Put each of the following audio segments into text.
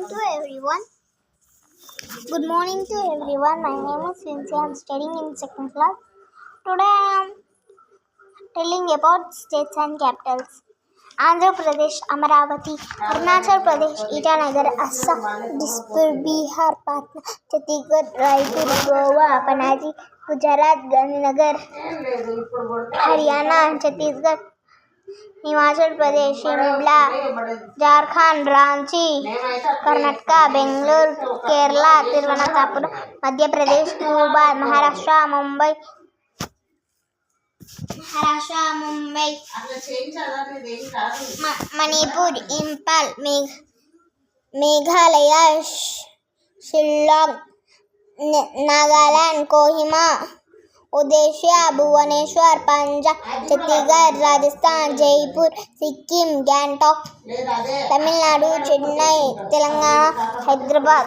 to everyone. Good morning to everyone. My name is Vinci. I am studying in second class. Today I am telling about states and capitals. Andhra Pradesh, Amaravati, Arunachal Pradesh, Itanagar, Assam, Dispur, Bihar, Patna, Chhattisgarh, Raipur, Goa, Panaji, Gujarat, Gandhinagar, Haryana, Chhattisgarh, Himachal Pradesh Shimla, Jharkhand Ranchi, Karnataka Bengaluru, Kerala Thiruvananthapuram, Madhya Pradesh Bhopal, Maharashtra Mumbai, Manipur Imphal, Meghalaya Shillong, Nagaland Kohima, Odisha Bhubaneswar, Punjab Chhattisgarh, Rajasthan Jaipur, Sikkim Gangtok, Tamil Nadu Chennai, Telangana Hyderabad,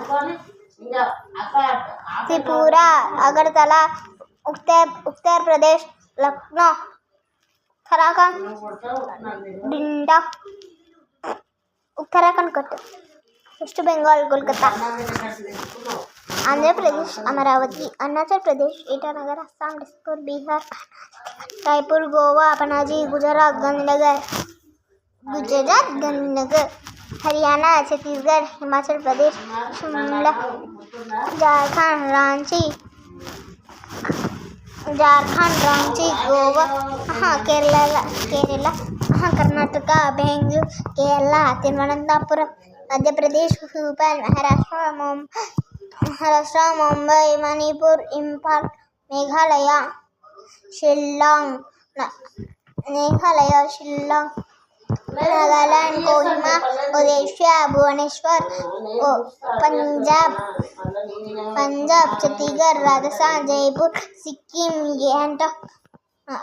Tripura Agartala, Uttar Pradesh Lucknow, Uttarakhand Cuttack, West Bengal Kolkata, Andhra Pradesh Amaravati, Arunachal Pradesh Itanagar, Assam Dispur, Bihar Raipur, Goa Panaji, Gujarat Gandhinagar, Haryana Chhattisgarh, Himachal Pradesh Shimla, Jharkhand Ranchi, Goa Kerala Karnataka Bengaluru, Kerala Thiruvananthapuram, Madhya Pradesh Bhopal, Maharashtra Mumbai, Manipur Imphal, Meghalaya Shillong, Nagaland Kohima, Odisha Bhubaneswar, Punjab Chhattisgarh, Rajasthan Jaipur, Sikkim Gangtok,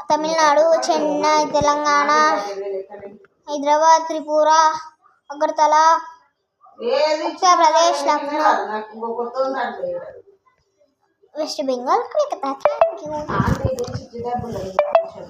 Tamil Nadu Chennai, Telangana Hyderabad, Tripura Agartala, Uttar Pradesh Lucknow, West Bengal Kolkata. Thank you.